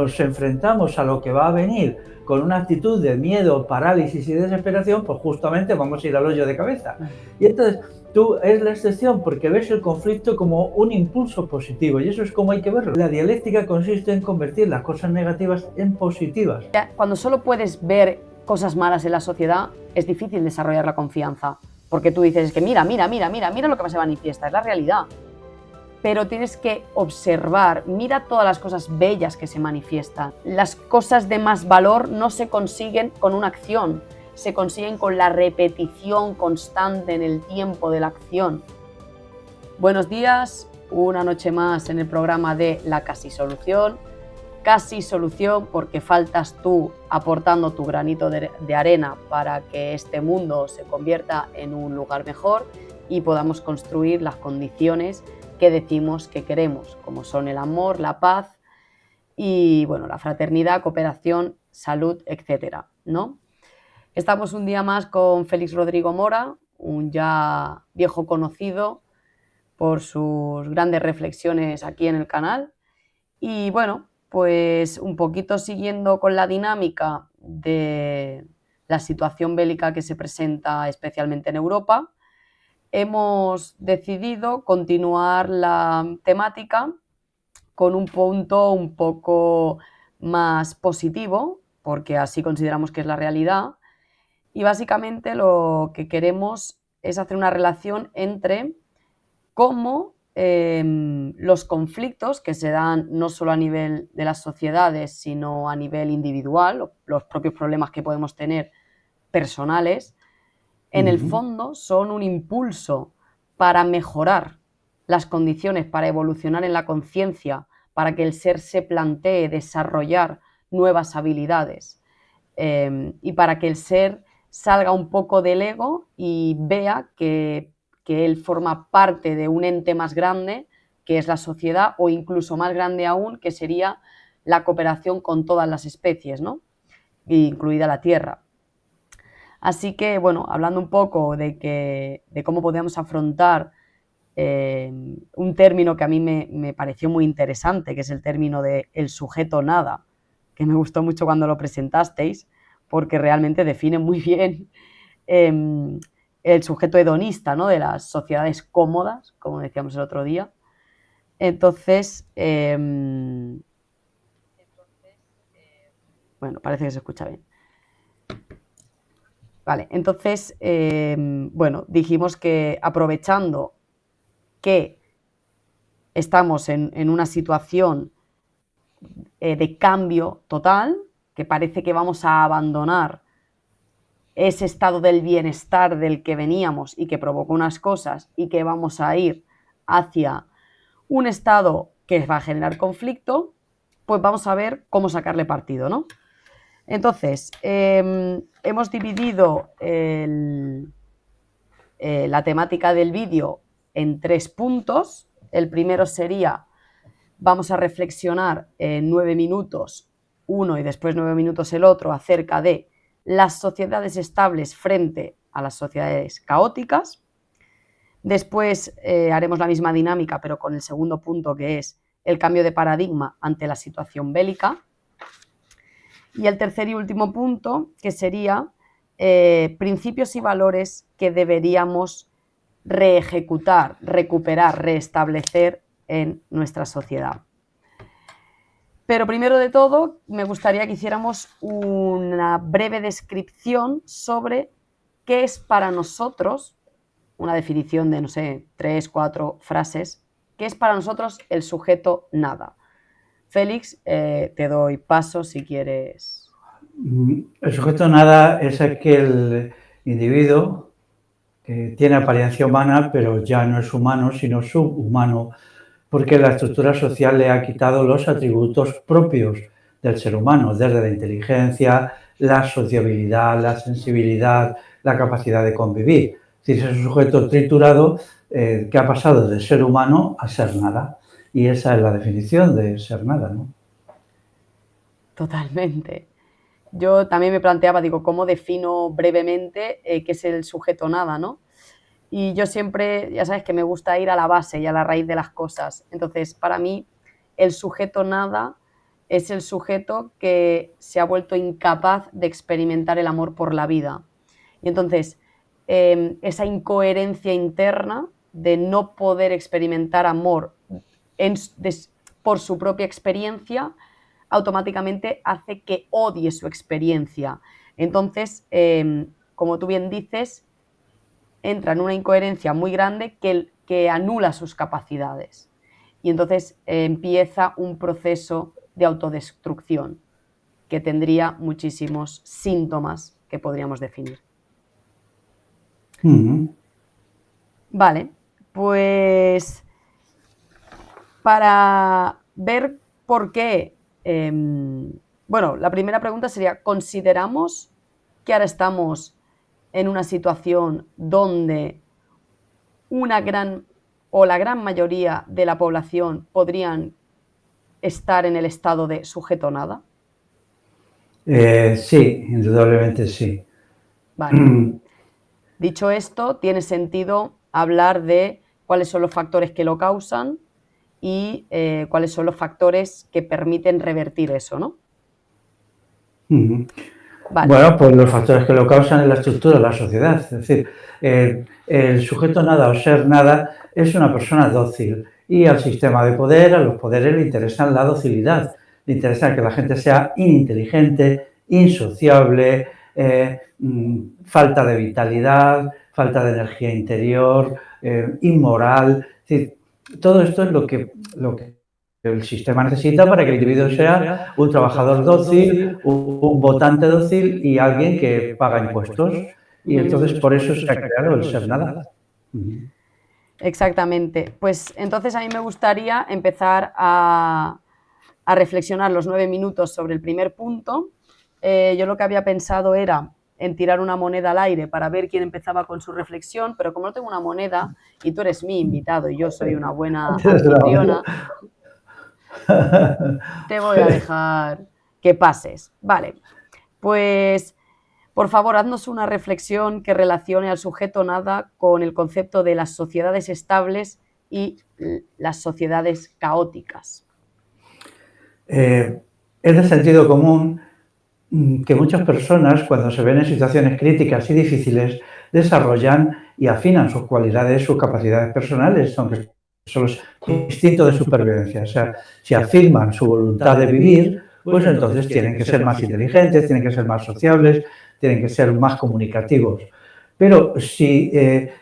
nos enfrentamos a lo que va a venir con una actitud de miedo, parálisis y desesperación, pues justamente vamos a ir al hoyo de cabeza. Y entonces tú es la excepción porque ves el conflicto como un impulso positivo y eso es como hay que verlo. La dialéctica consiste en convertir las cosas negativas en positivas. Cuando solo puedes ver cosas malas en la sociedad, es difícil desarrollar la confianza, porque tú dices, es que mira lo que se manifiesta, es la realidad. Pero tienes que observar, mira todas las cosas bellas que se manifiestan. Las cosas de más valor no se consiguen con una acción, se consiguen con la repetición constante en el tiempo de la acción. Buenos días, una noche más en el programa de La Casi Solución. Casi solución porque faltas tú aportando tu granito de arena para que este mundo se convierta en un lugar mejor y podamos construir las condiciones que decimos que queremos, como son el amor, la paz y bueno, la fraternidad, cooperación, salud, etcétera, ¿no? Estamos un día más con Félix Rodrigo Mora, un ya viejo conocido por sus grandes reflexiones aquí en el canal. Y bueno, pues un poquito siguiendo con la dinámica de la situación bélica que se presenta especialmente en Europa, hemos decidido continuar la temática con un punto un poco más positivo, porque así consideramos que es la realidad, y básicamente lo que queremos es hacer una relación entre cómo los conflictos que se dan no solo a nivel de las sociedades, sino a nivel individual, los propios problemas que podemos tener personales, en el fondo son un impulso para mejorar las condiciones, para evolucionar en la conciencia, para que el ser se plantee desarrollar nuevas habilidades y para que el ser salga un poco del ego y vea que él forma parte de un ente más grande, que es la sociedad, o incluso más grande aún, que sería la cooperación con todas las especies, ¿no? Incluida la Tierra. Así que, bueno, hablando un poco de cómo podemos afrontar un término que a mí me pareció muy interesante, que es el término de el sujeto nada, que me gustó mucho cuando lo presentasteis, porque realmente define muy bien el sujeto hedonista, ¿no? De las sociedades cómodas, como decíamos el otro día. Entonces, bueno, parece que se escucha bien. Vale, entonces, bueno, dijimos que aprovechando que estamos en una situación de cambio total, que parece que vamos a abandonar ese estado del bienestar del que veníamos y que provocó unas cosas y que vamos a ir hacia un estado que va a generar conflicto, pues vamos a ver cómo sacarle partido, ¿no? Entonces, hemos dividido la temática del vídeo en 3 puntos. El primero sería, vamos a reflexionar en 9 minutos uno y después 9 minutos el otro acerca de las sociedades estables frente a las sociedades caóticas. Después haremos la misma dinámica, pero con el segundo punto, que es el cambio de paradigma ante la situación bélica. Y el tercer y último punto, que sería principios y valores que deberíamos reejecutar, recuperar, restablecer en nuestra sociedad. Pero primero de todo, me gustaría que hiciéramos una breve descripción sobre qué es para nosotros, una definición de, no sé, 3, 4 frases, qué es para nosotros el sujeto nada. Félix, te doy paso si quieres. El sujeto nada es aquel individuo que tiene apariencia humana, pero ya no es humano, sino subhumano, porque la estructura social le ha quitado los atributos propios del ser humano, desde la inteligencia, la sociabilidad, la sensibilidad, la capacidad de convivir. Es decir, es un sujeto triturado que ha pasado de ser humano a ser nada. Y esa es la definición de ser nada, ¿no? Totalmente. Yo también me planteaba, digo, ¿cómo defino brevemente qué es el sujeto nada, ¿no? Y yo siempre, ya sabes que me gusta ir a la base y a la raíz de las cosas. Entonces, para mí, el sujeto nada es el sujeto que se ha vuelto incapaz de experimentar el amor por la vida. Y entonces, esa incoherencia interna de no poder experimentar amor por su propia experiencia, automáticamente hace que odie su experiencia. Entonces, como tú bien dices, entra en una incoherencia muy grande que anula sus capacidades. Y entonces empieza un proceso de autodestrucción que tendría muchísimos síntomas que podríamos definir. Vale, pues para ver por qué, bueno, la primera pregunta sería, ¿consideramos que ahora estamos en una situación donde la gran mayoría de la población podrían estar en el estado de sujeto nada? Sí, indudablemente sí. Vale. Dicho esto, tiene sentido hablar de cuáles son los factores que lo causan y cuáles son los factores que permiten revertir eso, ¿no? Vale. Bueno, pues los factores que lo causan es la estructura de la sociedad. Es decir, el sujeto nada o ser nada es una persona dócil y al sistema de poder, a los poderes le interesa la docilidad, le interesa que la gente sea ininteligente, insociable, falta de vitalidad, falta de energía interior, inmoral. Es decir, todo esto es lo que el sistema necesita para que el individuo sea un trabajador dócil, un votante dócil y alguien que paga impuestos. Y entonces por eso se ha creado el ser nada. Exactamente. Pues entonces a mí me gustaría empezar a reflexionar los 9 minutos sobre el primer punto. Yo lo que había pensado era en tirar una moneda al aire para ver quién empezaba con su reflexión, pero como no tengo una moneda y tú eres mi invitado y yo soy una buena anfitriona, te voy a dejar que pases. Vale, pues por favor, haznos una reflexión que relacione al sujeto nada con el concepto de las sociedades estables y las sociedades caóticas. Es de sentido común que muchas personas, cuando se ven en situaciones críticas y difíciles, desarrollan y afinan sus cualidades, sus capacidades personales, aunque son los instintos de supervivencia. O sea, si afirman su voluntad de vivir, pues entonces tienen que ser más inteligentes, tienen que ser más sociables, tienen que ser más comunicativos. Pero si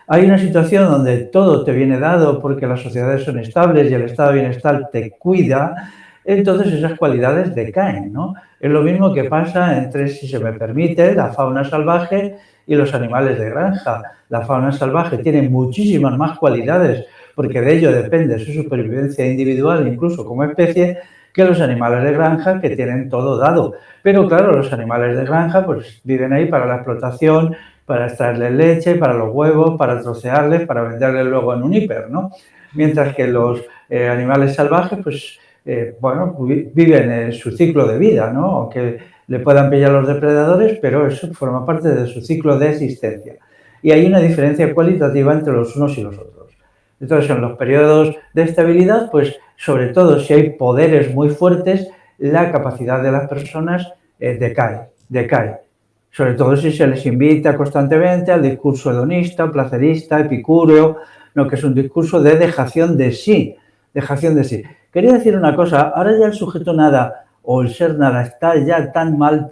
hay una situación donde todo te viene dado porque las sociedades son estables y el estado de bienestar te cuida, entonces esas cualidades decaen, ¿no? Es lo mismo que pasa entre, si se me permite, la fauna salvaje y los animales de granja. La fauna salvaje tiene muchísimas más cualidades, porque de ello depende su supervivencia individual, incluso como especie, que los animales de granja, que tienen todo dado. Pero claro, los animales de granja pues viven ahí para la explotación, para extraerles leche, para los huevos, para trocearles, para venderles luego en un hiper, ¿no? Mientras que los animales salvajes, pues, bueno, viven su ciclo de vida, ¿no? Aunque le puedan pillar los depredadores, pero eso forma parte de su ciclo de existencia. Y hay una diferencia cualitativa entre los unos y los otros. Entonces, en los periodos de estabilidad, pues, sobre todo si hay poderes muy fuertes, la capacidad de las personas decae. Sobre todo si se les invita constantemente al discurso hedonista, placerista, epicúreo, no, que es un discurso de dejación de sí. Quería decir una cosa, ahora ya el sujeto nada o el ser nada está ya tan mal,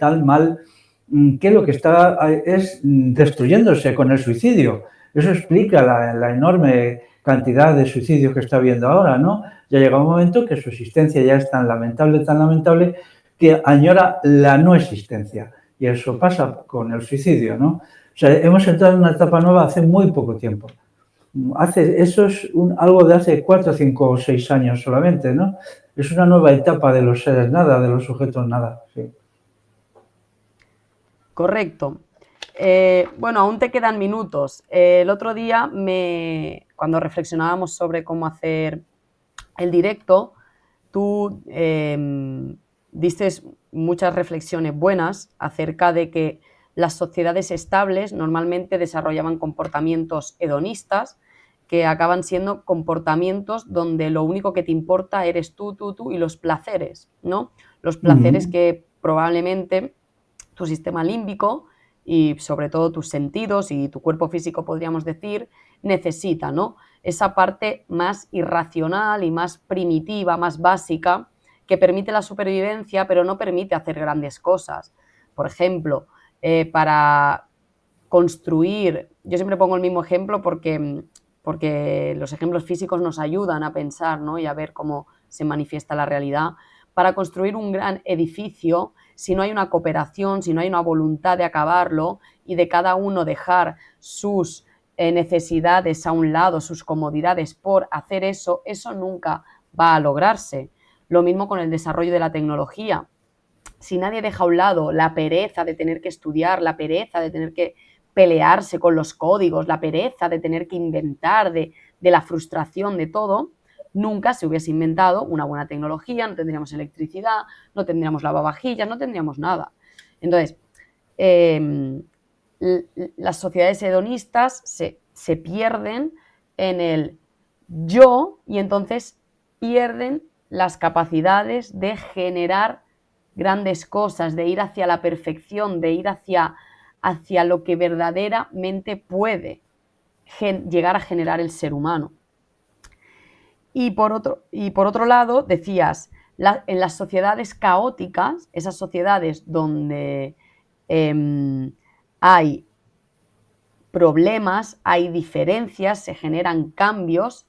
que lo que está es destruyéndose con el suicidio. Eso explica la enorme cantidad de suicidios que está habiendo ahora, ¿no? Ya llega un momento que su existencia ya es tan lamentable, que añora la no existencia. Y eso pasa con el suicidio, ¿no? O sea, hemos entrado en una etapa nueva hace muy poco tiempo. Eso es algo de hace 4, 5 o 6 años solamente, ¿no? Es una nueva etapa de los seres nada, de los sujetos nada, sí. Correcto. Bueno, aún te quedan minutos. El otro día, cuando reflexionábamos sobre cómo hacer el directo, tú diste muchas reflexiones buenas acerca de que las sociedades estables normalmente desarrollaban comportamientos hedonistas que acaban siendo comportamientos donde lo único que te importa eres tú y los placeres, ¿no? Los placeres que probablemente tu sistema límbico y sobre todo tus sentidos y tu cuerpo físico, podríamos decir, necesita, ¿no? Esa parte más irracional y más primitiva, más básica, que permite la supervivencia, pero no permite hacer grandes cosas. Por ejemplo, para construir, yo siempre pongo el mismo ejemplo porque los ejemplos físicos nos ayudan a pensar, ¿no? Y a ver cómo se manifiesta la realidad. Para construir un gran edificio, si no hay una cooperación, si no hay una voluntad de acabarlo y de cada uno dejar sus necesidades a un lado, sus comodidades por hacer eso, eso nunca va a lograrse. Lo mismo con el desarrollo de la tecnología. Si nadie deja a un lado la pereza de tener que estudiar, la pereza de tener que pelearse con los códigos, la pereza de tener que inventar, de la frustración de todo, nunca se hubiese inventado una buena tecnología, no tendríamos electricidad, no tendríamos lavavajillas, no tendríamos nada. Entonces, las sociedades hedonistas se pierden en el yo y entonces pierden las capacidades de generar grandes cosas, de ir hacia la perfección, de ir hacia lo que verdaderamente puede llegar a generar el ser humano. Y por otro lado, decías, en las sociedades caóticas, esas sociedades donde hay problemas, hay diferencias, se generan cambios,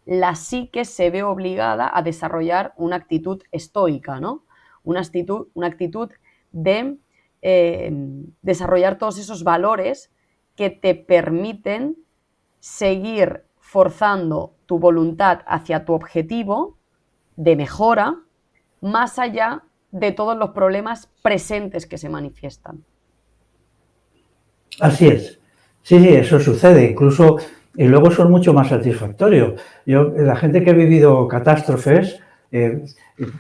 la psique se ve obligada a desarrollar una actitud estoica, ¿no? Una actitud de desarrollar todos esos valores que te permiten seguir forzando tu voluntad hacia tu objetivo de mejora, más allá de todos los problemas presentes que se manifiestan. Así es. Sí, eso sucede. Incluso, y luego son mucho más satisfactorios. La gente que ha vivido catástrofes,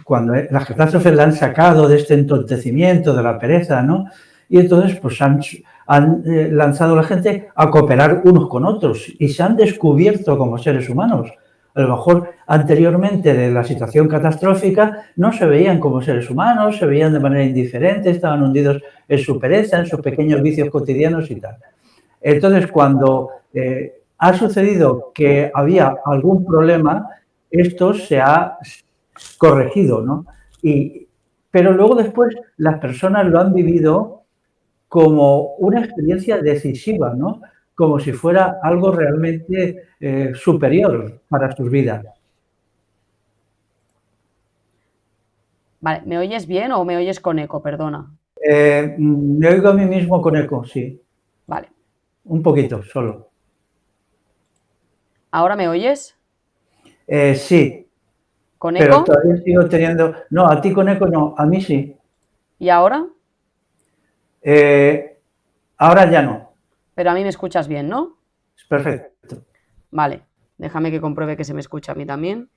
cuando las catástrofes la han sacado de este entontecimiento, de la pereza, ¿no? Y entonces, pues han lanzado a la gente a cooperar unos con otros y se han descubierto como seres humanos. A lo mejor anteriormente de la situación catastrófica no se veían como seres humanos, se veían de manera indiferente, estaban hundidos en su pereza, en sus pequeños vicios cotidianos y tal. Entonces, cuando ha sucedido que había algún problema, esto se ha corregido, ¿no? Pero luego después las personas lo han vivido como una experiencia decisiva, ¿no? Como si fuera algo realmente superior para sus vidas. Vale, ¿me oyes bien o me oyes con eco? Perdona. Me oigo a mí mismo con eco, sí. Vale. Un poquito, solo. ¿Ahora me oyes? Sí. ¿Con Pero eco? todavía sigo teniendo... No, a ti con eco no, a mí sí. ¿Y ahora? Ahora ya no. Pero a mí me escuchas bien, ¿no? Perfecto. Vale, déjame que compruebe que se me escucha a mí también.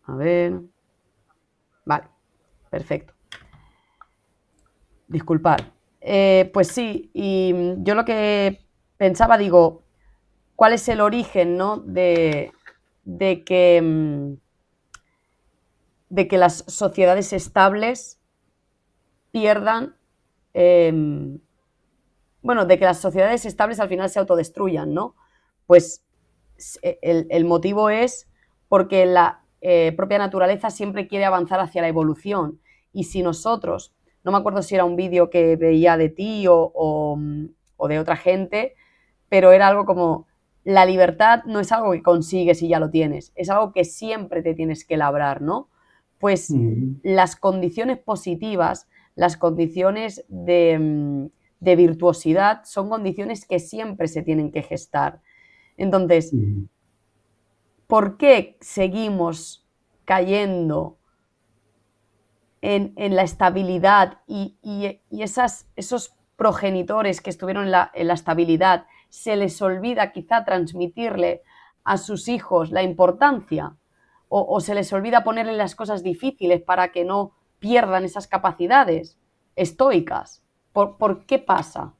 A ver. Vale, perfecto. Disculpad. Pues sí, y yo lo que pensaba, digo, ¿cuál es el origen, ¿no? de que las sociedades estables pierdan, bueno, de que las sociedades estables al final se autodestruyan, ¿no? Pues el motivo es porque la propia naturaleza siempre quiere avanzar hacia la evolución. Y si nosotros, no me acuerdo si era un vídeo que veía de ti o de otra gente, pero era algo como, la libertad no es algo que consigues y ya lo tienes, es algo que siempre te tienes que labrar, ¿no? Pues las condiciones positivas, las condiciones de virtuosidad son condiciones que siempre se tienen que gestar. Entonces, ¿por qué seguimos cayendo en la estabilidad y esos progenitores que estuvieron en la estabilidad, se les olvida quizá transmitirle a sus hijos la importancia o se les olvida ponerle las cosas difíciles para que no pierdan esas capacidades estoicas? ¿Por qué pasa?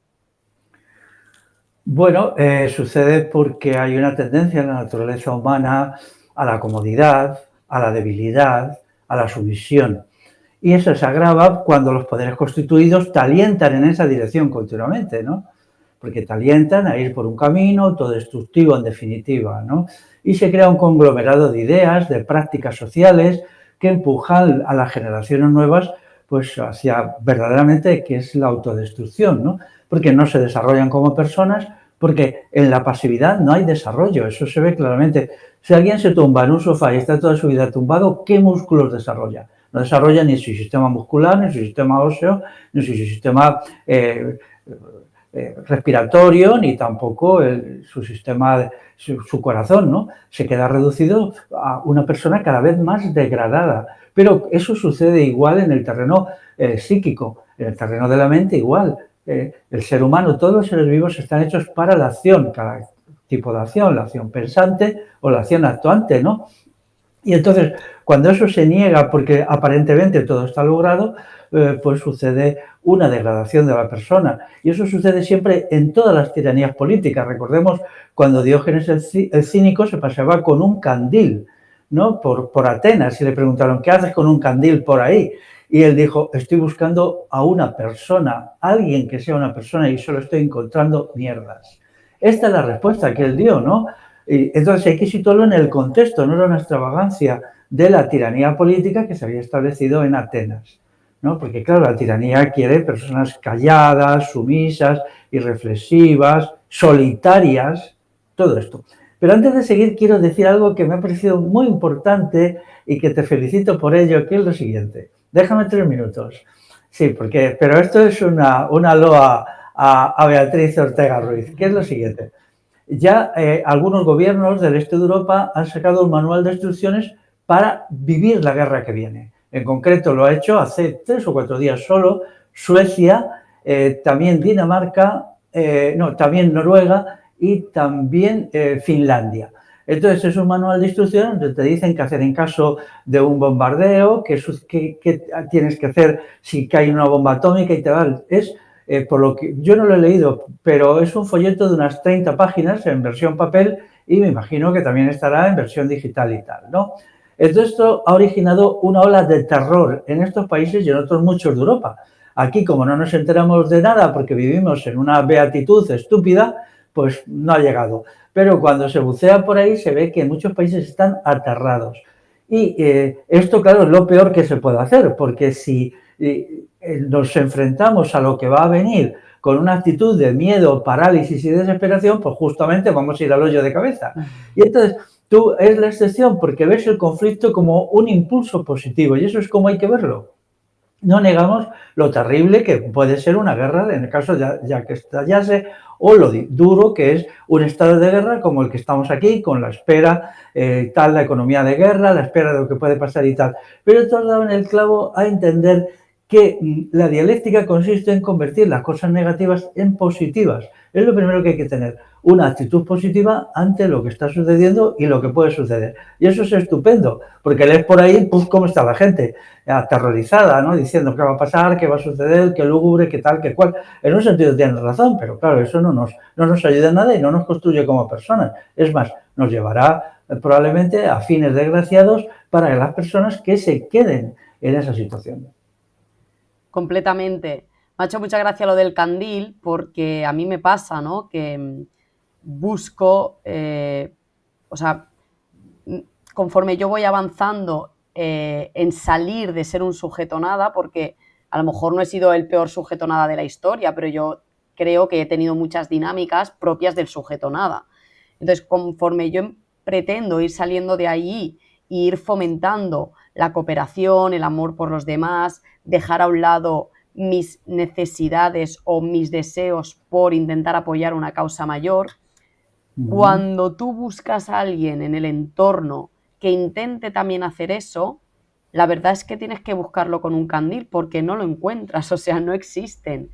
Bueno, sucede porque hay una tendencia en la naturaleza humana a la comodidad, a la debilidad, a la sumisión. Y eso se agrava cuando los poderes constituidos te alientan en esa dirección continuamente, ¿no? Porque te alientan a ir por un camino autodestructivo, en definitiva, ¿no? Y se crea un conglomerado de ideas, de prácticas sociales que empujan a las generaciones nuevas pues hacia verdaderamente que es la autodestrucción, ¿no? Porque no se desarrollan como personas, porque en la pasividad no hay desarrollo, eso se ve claramente. Si alguien se tumba en un sofá y está toda su vida tumbado, ¿qué músculos desarrolla? No desarrolla ni su sistema muscular, ni su sistema óseo, ni su sistema respiratorio, ni tampoco su sistema, su corazón, ¿no? Se queda reducido a una persona cada vez más degradada. Pero eso sucede igual en el terreno psíquico, en el terreno de la mente igual. El ser humano, todos los seres vivos están hechos para la acción, cada tipo de acción, la acción pensante o la acción actuante, ¿no? Y entonces, cuando eso se niega porque aparentemente todo está logrado, pues sucede una degradación de la persona. Y eso sucede siempre en todas las tiranías políticas. Recordemos cuando Diógenes el Cínico se paseaba con un candil, ¿no? Por Atenas y le preguntaron, ¿qué haces con un candil por ahí? Y él dijo, estoy buscando a una persona, alguien que sea una persona y solo estoy encontrando mierdas. Esta es la respuesta que él dio, ¿no? Y entonces hay que situarlo en el contexto, no era una extravagancia de la tiranía política que se había establecido en Atenas, ¿no? Porque claro, la tiranía quiere personas calladas, sumisas, irreflexivas, solitarias, todo esto. Pero antes de seguir quiero decir algo que me ha parecido muy importante y que te felicito por ello, que es lo siguiente. Déjame 3 minutos. Sí, pero esto es una loa a Beatriz Ortega Ruiz, que es lo siguiente. Ya algunos gobiernos del este de Europa han sacado un manual de instrucciones para vivir la guerra que viene. En concreto lo ha hecho hace 3 o 4 días solo Suecia, también Dinamarca, no, también Noruega y también Finlandia. Entonces es un manual de instrucciones donde te dicen qué hacer en caso de un bombardeo, qué tienes que hacer si cae una bomba atómica y tal. Es por lo que yo no lo he leído, pero es un folleto de unas 30 páginas en versión papel y me imagino que también estará en versión digital y tal, ¿no? Entonces esto ha originado una ola de terror en estos países y en otros muchos de Europa. Aquí, como no nos enteramos de nada porque vivimos en una beatitud estúpida, pues no ha llegado. Pero cuando se bucea por ahí se ve que muchos países están aterrados. Y esto, claro, es lo peor que se puede hacer, porque si nos enfrentamos a lo que va a venir con una actitud de miedo, parálisis y desesperación, pues justamente vamos a ir al hoyo de cabeza. Y entonces tú es la excepción porque ves el conflicto como un impulso positivo y eso es como hay que verlo. No negamos lo terrible que puede ser una guerra, en el caso ya que estallase, o lo duro que es un estado de guerra como el que estamos aquí, con la espera, tal, la economía de guerra, la espera de lo que puede pasar y tal. Pero tú has dado en el clavo a entender que la dialéctica consiste en convertir las cosas negativas en positivas. Es lo primero que hay que tener, una actitud positiva ante lo que está sucediendo y lo que puede suceder. Y eso es estupendo, porque lees por ahí, pues, cómo está la gente, aterrorizada, ¿no? Diciendo qué va a pasar, qué va a suceder, qué lúgubre, qué tal, qué cual. En un sentido tienes razón, pero claro, eso no nos ayuda en nada y no nos construye como personas. Es más, nos llevará probablemente a fines desgraciados para las personas que se queden en esa situación. Completamente. Me ha hecho mucha gracia lo del candil porque a mí me pasa, ¿no? Que busco, o sea, conforme yo voy avanzando en salir de ser un sujeto nada, porque a lo mejor no he sido el peor sujeto nada de la historia, pero yo creo que he tenido muchas dinámicas propias del sujeto nada. Entonces, conforme yo pretendo ir saliendo de ahí e ir fomentando la cooperación, el amor por los demás, dejar a un lado mis necesidades o mis deseos por intentar apoyar una causa mayor, cuando tú buscas a alguien en el entorno que intente también hacer eso, la verdad es que tienes que buscarlo con un candil porque no lo encuentras, o sea, no existen.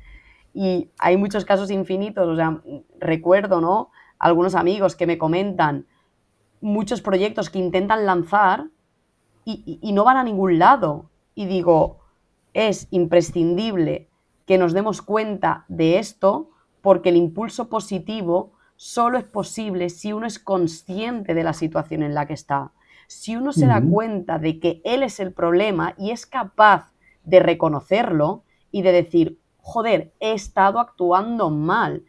Y hay muchos casos infinitos, o sea, recuerdo, ¿no? Algunos amigos que me comentan muchos proyectos que intentan lanzar y no van a ningún lado. Y digo, es imprescindible que nos demos cuenta de esto porque el impulso positivo solo es posible si uno es consciente de la situación en la que está. Si uno se da cuenta de que él es el problema y es capaz de reconocerlo y de decir, joder, he estado actuando mal.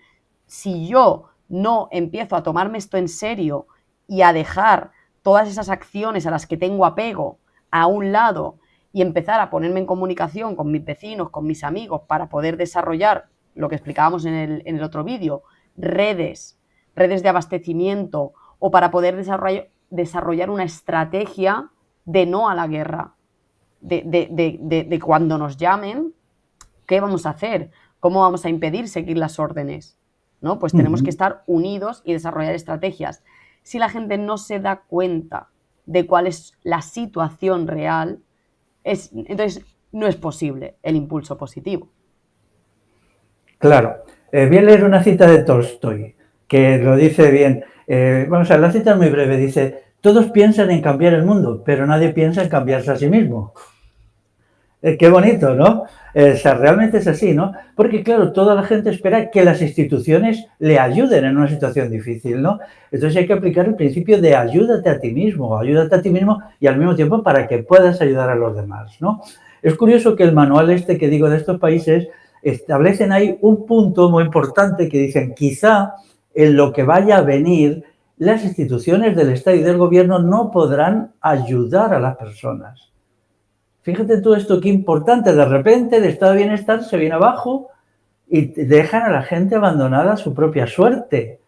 Si yo no empiezo a tomarme esto en serio y a dejar todas esas acciones a las que tengo apego a un lado y empezar a ponerme en comunicación con mis vecinos, con mis amigos, para poder desarrollar lo que explicábamos en el otro vídeo, redes de abastecimiento, o para poder desarrollar una estrategia de no a la guerra, de cuando nos llamen, ¿qué vamos a hacer? ¿Cómo vamos a impedir seguir las órdenes? ¿No? Pues tenemos que estar unidos y desarrollar estrategias. Si la gente no se da cuenta de cuál es la situación real, entonces no es posible el impulso positivo. Claro. Voy a leer una cita de Tolstoy, que lo dice bien. Vamos a ver, la cita es muy breve. Dice, todos piensan en cambiar el mundo, pero nadie piensa en cambiarse a sí mismo. Qué bonito, ¿no? O sea, realmente es así, ¿no? Porque, claro, toda la gente espera que las instituciones le ayuden en una situación difícil, ¿no? Entonces hay que aplicar el principio de ayúdate a ti mismo y al mismo tiempo para que puedas ayudar a los demás, ¿no? Es curioso que el manual este que digo de estos países establecen ahí un punto muy importante que dicen, quizá en lo que vaya a venir, las instituciones del Estado y del Gobierno no podrán ayudar a las personas. Fíjate tú esto, qué importante. De repente el estado de bienestar se viene abajo y dejan a la gente abandonada a su propia suerte,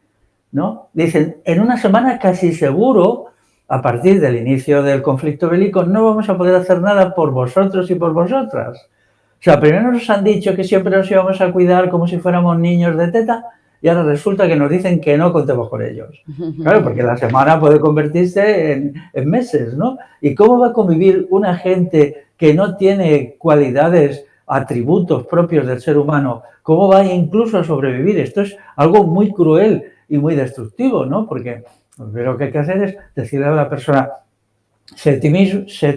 ¿no? Dicen, en una semana casi seguro, a partir del inicio del conflicto bélico, no vamos a poder hacer nada por vosotros y por vosotras. O sea, primero nos han dicho que siempre nos íbamos a cuidar como si fuéramos niños de teta y ahora resulta que nos dicen que no contemos con ellos. Claro, porque la semana puede convertirse en meses, ¿no? ¿Y cómo va a convivir una gente que no tiene cualidades, atributos propios del ser humano? ¿Cómo va incluso a sobrevivir? Esto es algo muy cruel y muy destructivo, ¿no? Porque lo que hay que hacer es decirle a la persona, sé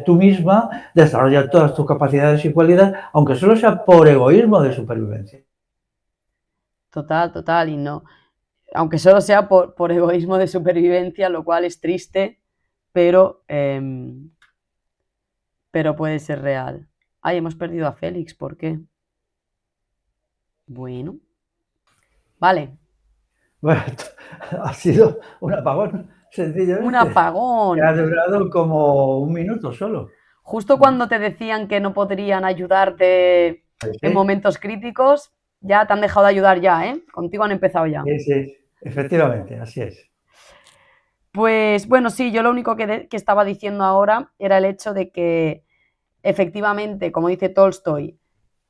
tú misma, desarrolla todas tus capacidades y cualidades, aunque solo sea por egoísmo de supervivencia. Total, y no, aunque solo sea por egoísmo de supervivencia, lo cual es triste, pero puede ser real. Ay, hemos perdido a Félix, ¿por qué? Bueno, vale. Bueno, ha sido un apagón, sencillamente. Un apagón. Que ha durado como un minuto solo. Justo cuando te decían que no podrían ayudarte en momentos críticos, ya te han dejado de ayudar ya, ¿eh? Contigo han empezado ya. Sí, efectivamente, así es. Pues bueno, sí, yo lo único que estaba diciendo ahora era el hecho de que efectivamente, como dice Tolstoy,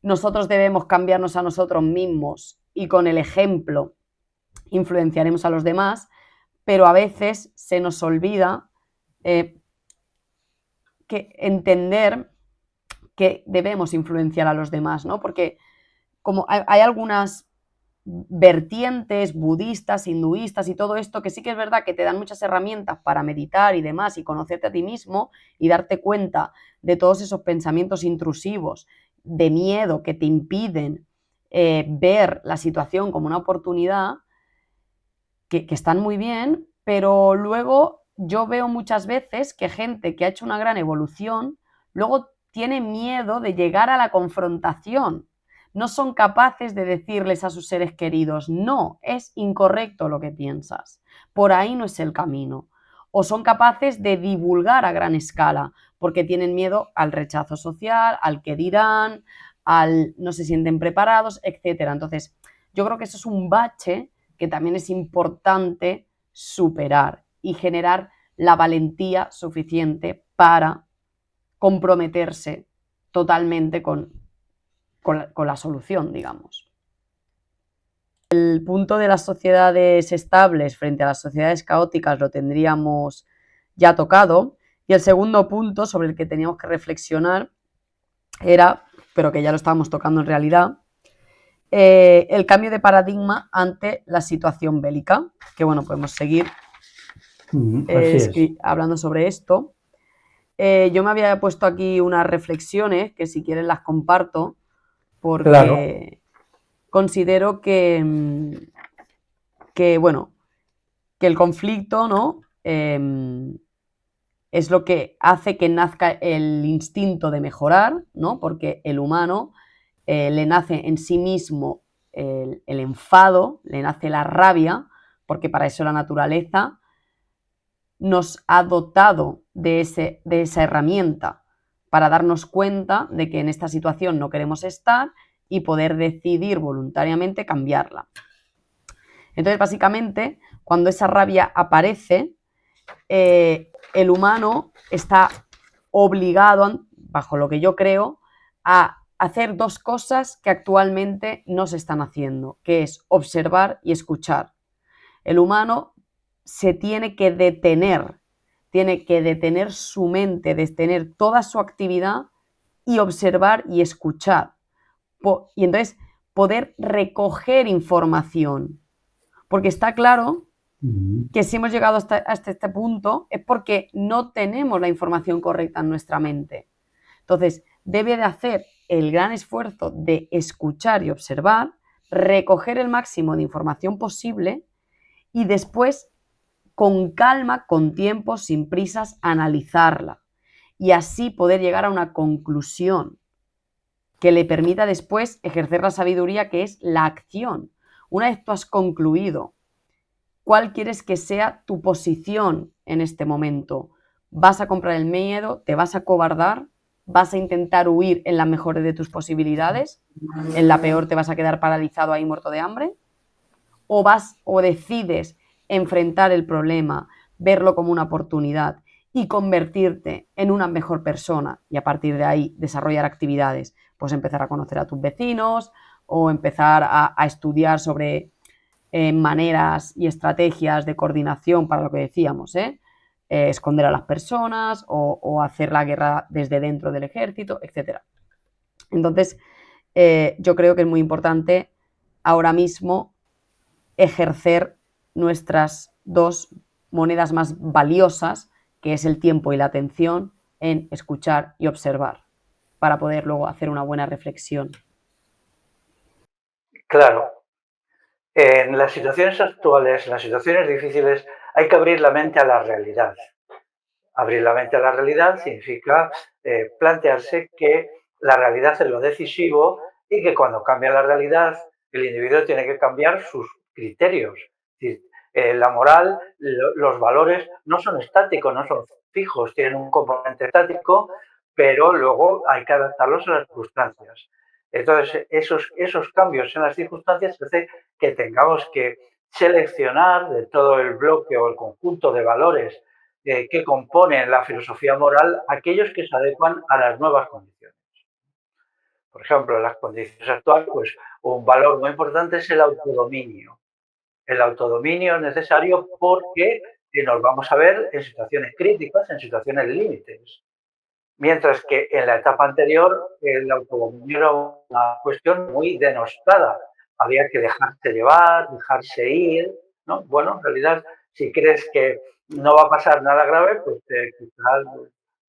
nosotros debemos cambiarnos a nosotros mismos y con el ejemplo influenciaremos a los demás, pero a veces se nos olvida que entender que debemos influenciar a los demás, ¿no? Porque como hay algunas vertientes budistas, hinduistas y todo esto, que sí que es verdad que te dan muchas herramientas para meditar y demás y conocerte a ti mismo y darte cuenta de todos esos pensamientos intrusivos, de miedo que te impiden ver la situación como una oportunidad, que están muy bien, pero luego yo veo muchas veces que gente que ha hecho una gran evolución, luego tiene miedo de llegar a la confrontación. No son capaces de decirles a sus seres queridos, no, es incorrecto lo que piensas, por ahí no es el camino. O son capaces de divulgar a gran escala, porque tienen miedo al rechazo social, al que dirán, al no se sienten preparados, etc. Entonces, yo creo que eso es un bache que también es importante superar y generar la valentía suficiente para comprometerse totalmente con la solución, digamos. El punto de las sociedades estables frente a las sociedades caóticas lo tendríamos ya tocado, y el segundo punto sobre el que teníamos que reflexionar era, pero que ya lo estábamos tocando en realidad, el cambio de paradigma ante la situación bélica, que bueno, podemos seguir hablando sobre esto. Yo me había puesto aquí unas reflexiones que si quieren las comparto, porque, considero bueno, que el conflicto, ¿no? Es lo que hace que nazca el instinto de mejorar, ¿no? Porque el humano le nace en sí mismo el enfado, le nace la rabia, porque para eso la naturaleza nos ha dotado de esa herramienta para darnos cuenta de que en esta situación no queremos estar y poder decidir voluntariamente cambiarla. Entonces, básicamente, cuando esa rabia aparece, el humano está obligado, bajo lo que yo creo, a hacer dos cosas que actualmente no se están haciendo, que es observar y escuchar. El humano se tiene que detener su mente, detener toda su actividad y observar y escuchar. Y entonces poder recoger información. Porque está claro que si hemos llegado hasta este punto es porque no tenemos la información correcta en nuestra mente. Entonces, debe de hacer el gran esfuerzo de escuchar y observar, recoger el máximo de información posible y después, con calma, con tiempo, sin prisas, analizarla y así poder llegar a una conclusión que le permita después ejercer la sabiduría, que es la acción. Una vez tú has concluido cuál quieres que sea tu posición en este momento, ¿vas a comprar el miedo? ¿Te vas a acobardar? ¿Vas a intentar huir en la mejor de tus posibilidades? ¿En la peor te vas a quedar paralizado ahí muerto de hambre? ¿O decides enfrentar el problema, verlo como una oportunidad y convertirte en una mejor persona y a partir de ahí desarrollar actividades? Pues empezar a conocer a tus vecinos o empezar a estudiar sobre maneras y estrategias de coordinación para lo que decíamos, esconder a las personas o hacer la guerra desde dentro del ejército, etc. Entonces, yo creo que es muy importante ahora mismo ejercer nuestras dos monedas más valiosas, que es el tiempo y la atención, en escuchar y observar, para poder luego hacer una buena reflexión. Claro, en las situaciones actuales, en las situaciones difíciles, hay que abrir la mente a la realidad. Abrir la mente a la realidad significa plantearse que la realidad es lo decisivo y que cuando cambia la realidad, el individuo tiene que cambiar sus criterios. Es decir, la moral, los valores no son estáticos, no son fijos, tienen un componente estático, pero luego hay que adaptarlos a las circunstancias. Entonces, esos cambios en las circunstancias hace que tengamos que seleccionar de todo el bloque o el conjunto de valores que componen la filosofía moral aquellos que se adecuan a las nuevas condiciones. Por ejemplo, en las condiciones actuales, pues un valor muy importante es el autodominio. El autodominio es necesario porque nos vamos a ver en situaciones críticas, en situaciones límites. Mientras que en la etapa anterior el autodominio era una cuestión muy denostada. Había que dejarse llevar, dejarse ir, ¿no? Bueno, en realidad, si crees que no va a pasar nada grave, pues quizás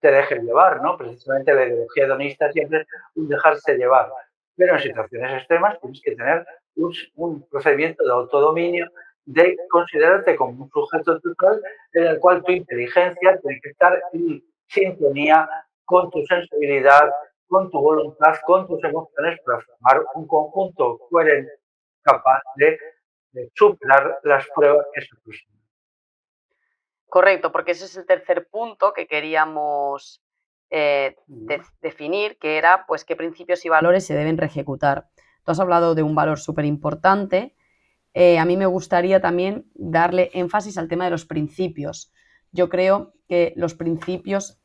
te dejes llevar, ¿no? Precisamente la ideología hedonista siempre es un dejarse llevar. Pero en situaciones extremas tienes que tener un procedimiento de autodominio, de considerarte como un sujeto total en el cual tu inteligencia tiene que estar en sintonía con tu sensibilidad, con tu voluntad, con tus emociones para formar un conjunto coherente capaz de superar las pruebas que se presentan. Correcto, porque ese es el tercer punto que queríamos definir, que era pues qué principios y valores se deben reejecutar. Tú has hablado de un valor súper importante. A mí me gustaría también darle énfasis al tema de los principios. Yo creo que los principios,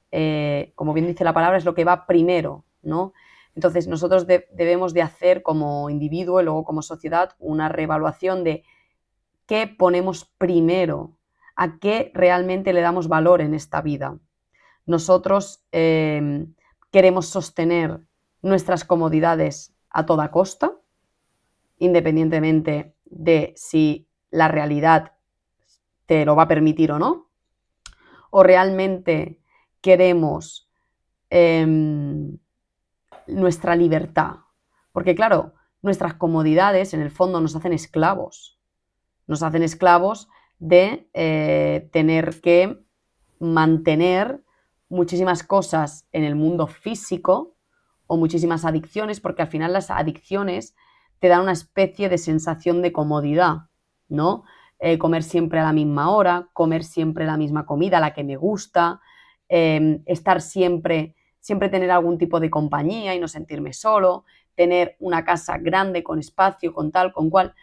como bien dice la palabra, es lo que va primero, ¿no? Entonces nosotros debemos de hacer como individuo y luego como sociedad una reevaluación de qué ponemos primero, a qué realmente le damos valor en esta vida. Nosotros queremos sostener nuestras comodidades a toda costa, independientemente de si la realidad te lo va a permitir o no, o realmente queremos nuestra libertad. Porque claro, nuestras comodidades en el fondo nos hacen esclavos. Nos hacen esclavos de tener que mantener muchísimas cosas en el mundo físico o muchísimas adicciones, porque al final las adicciones te dan una especie de sensación de comodidad, ¿no? Comer siempre a la misma hora, comer siempre la misma comida, la que me gusta, estar siempre tener algún tipo de compañía y no sentirme solo, tener una casa grande con espacio, con tal, con cual.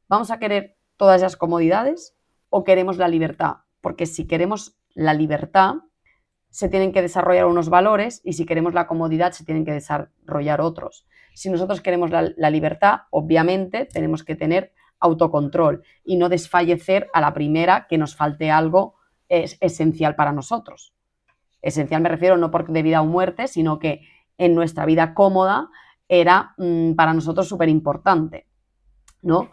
¿Vamos a querer todas esas comodidades o queremos la libertad? Porque si queremos la libertad, se tienen que desarrollar unos valores y si queremos la comodidad, se tienen que desarrollar otros. Si nosotros queremos la libertad, obviamente tenemos que tener autocontrol y no desfallecer a la primera que nos falte algo esencial para nosotros. Esencial me refiero no por de vida o muerte, sino que en nuestra vida cómoda era para nosotros súper importante, ¿no?